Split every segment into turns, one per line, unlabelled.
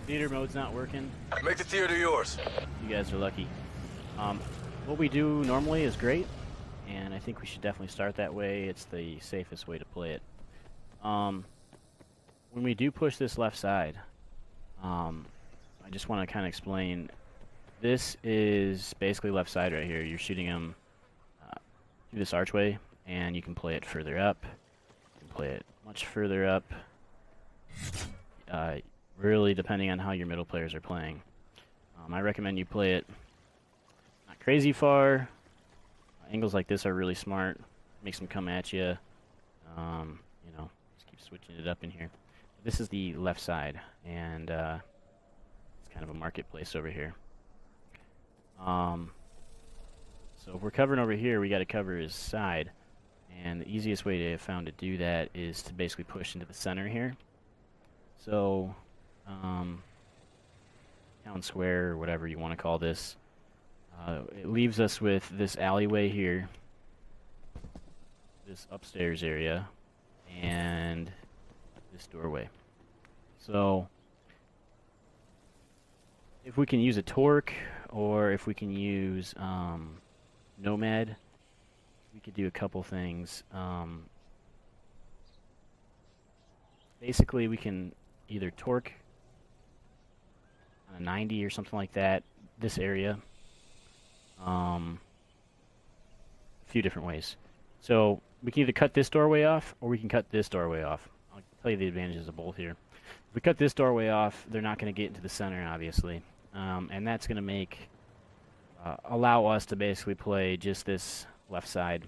Theater mode's not working.
Make the theater yours.
You guys are lucky. What we do normally is great, and I think we should definitely start that way. It's the safest way to play it. When we do push this left side, I just want to kind of explain. This is basically left side right here. You're shooting them through this archway, and you can play it further up. You can play it much further up. Really depending on how your middle players are playing. I recommend you play it not crazy far. Angles like this are really smart. Makes them come at you. You know, just keep switching it up in here. This is the left side, and it's kind of a marketplace over here. So if we're covering over here, we got to cover his side, and the easiest way to have found to do that is to basically push into the center here. So, town square, or whatever you want to call this, it leaves us with this alleyway here, this upstairs area, and this doorway. So, if we can use a torque, or if we can use Nomad, we could do a couple things. Basically, we can either torque on a 90 or something like that, this area. A few different ways. So we can either cut this doorway off, or we can cut this doorway off. I'll tell you the advantages of both here. If we cut this doorway off, they're not going to get into the center, obviously. And that's going to make allow us to basically play just this left side.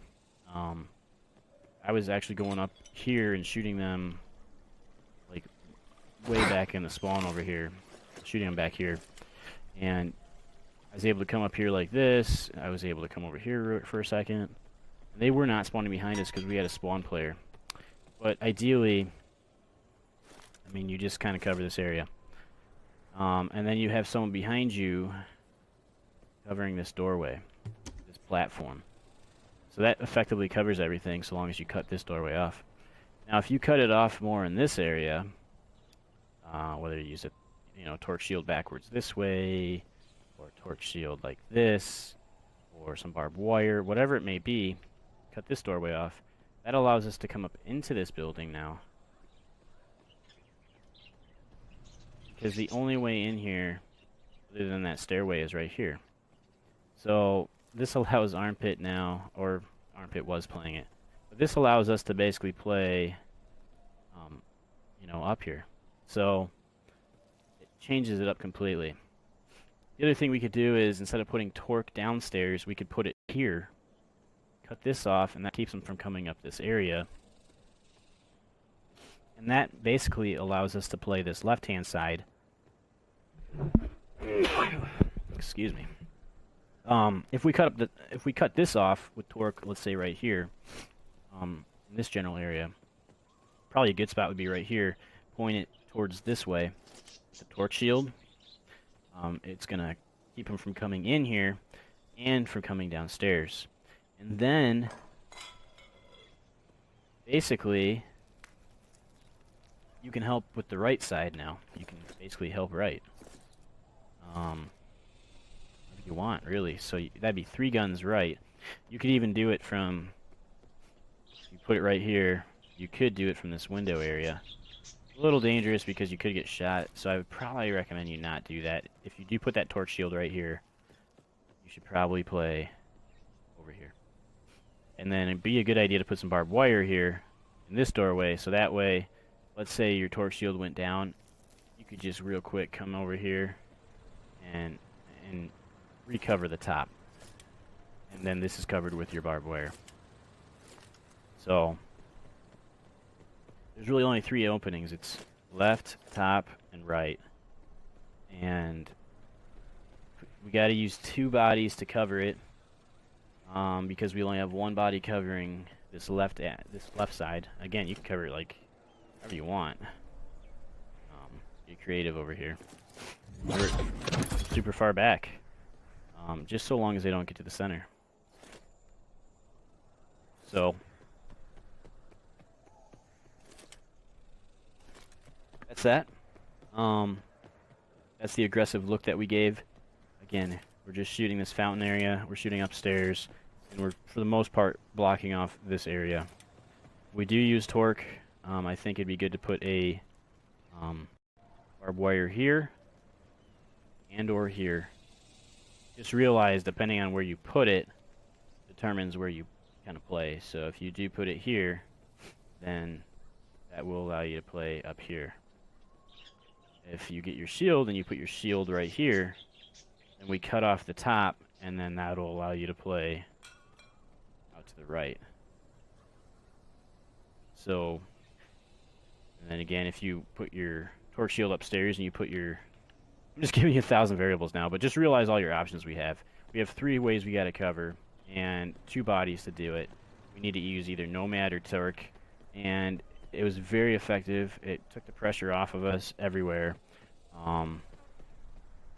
I was actually going up here and shooting them like way back in the spawn over here, shooting them back here, and I was able to come up here like this. I was able to come over here for a second. They were not spawning behind us because we had a spawn player, but ideally, I mean, you just kind of cover this area, and then you have someone behind you covering this doorway, this platform. So that effectively covers everything so long as you cut this doorway off. Now, if you cut it off more in this area, whether you use a, torque shield backwards this way, or a torque shield like this, or some barbed wire, whatever it may be, cut this doorway off. That allows us to come up into this building now. Because the only way in here, other than that stairway, is right here. So this allows Armpit now, or Armpit was playing it, but this allows us to basically play, up here. So it changes it up completely. The other thing we could do is, instead of putting torque downstairs, we could put it here, cut this off, and that keeps them from coming up this area. And that basically allows us to play this left-hand side. Excuse me. If we cut this off with torque, let's say right here, in this general area, probably a good spot would be right here. Point it towards this way, the torque shield. It's gonna keep them from coming in here and from coming downstairs. And then, basically, you can help with the right side now. You can basically help right. If you want, really. So that'd be 3 guns right. You could even do it from, you put it right here, you could do it from this window area. A little dangerous because you could get shot, so I would probably recommend you not do that. If you do put that torque shield right here, you should probably play over here. And then it'd be a good idea to put some barbed wire here in this doorway, so that way, let's say your torque shield went down, you could just real quick come over here and recover the top. And then this is covered with your barbed wire. So there's really only 3 openings. It's left, top, and right. And we got to use 2 bodies to cover it, because we only have 1 body covering this left side. Again, you can cover it like however you want. Get creative over here. Cover it super far back, just so long as they don't get to the center. So that's that. That's the aggressive look that we gave. Again, we're just shooting this fountain area. We're shooting upstairs, and we're, for the most part, blocking off this area. We do use torque. I think it'd be good to put a barbed wire here and or here. Just realize, depending on where you put it, determines where you kind of play. So if you do put it here, then that will allow you to play up here. If you get your shield and you put your shield right here, then we cut off the top, and then that'll allow you to play out to the right. So, and then again, if you put your torque shield upstairs and you put your... I'm just giving you 1,000 variables now, but just realize all your options we have. We have 3 ways we got to cover, and 2 bodies to do it. We need to use either Nomad or Torque, and it was very effective. It took the pressure off of us everywhere.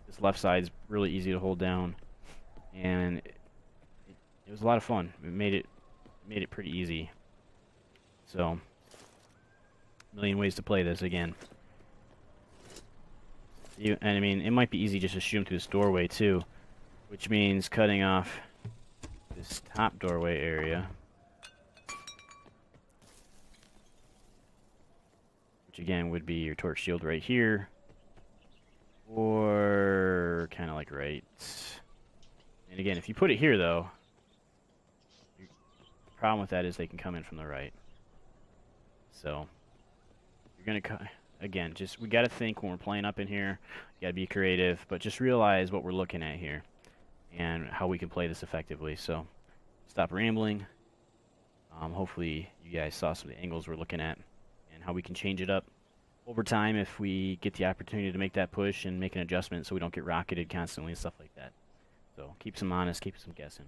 This left side's really easy to hold down, and it was a lot of fun. It made it pretty easy. So, a million ways to play this again. And I mean, it might be easy just to shoot them through this doorway too, which means cutting off this top doorway area, which again would be your torque shield right here, or kind of like right. And again, if you put it here though, the problem with that is they can come in from the right. So you're gonna cut. Again, just we got to think when we're playing up in here. You got to be creative, but just realize what we're looking at here and how we can play this effectively. So, stop rambling. Hopefully, you guys saw some of the angles we're looking at and how we can change it up over time if we get the opportunity to make that push and make an adjustment so we don't get rocketed constantly and stuff like that. So, keeps them honest, keeps them guessing.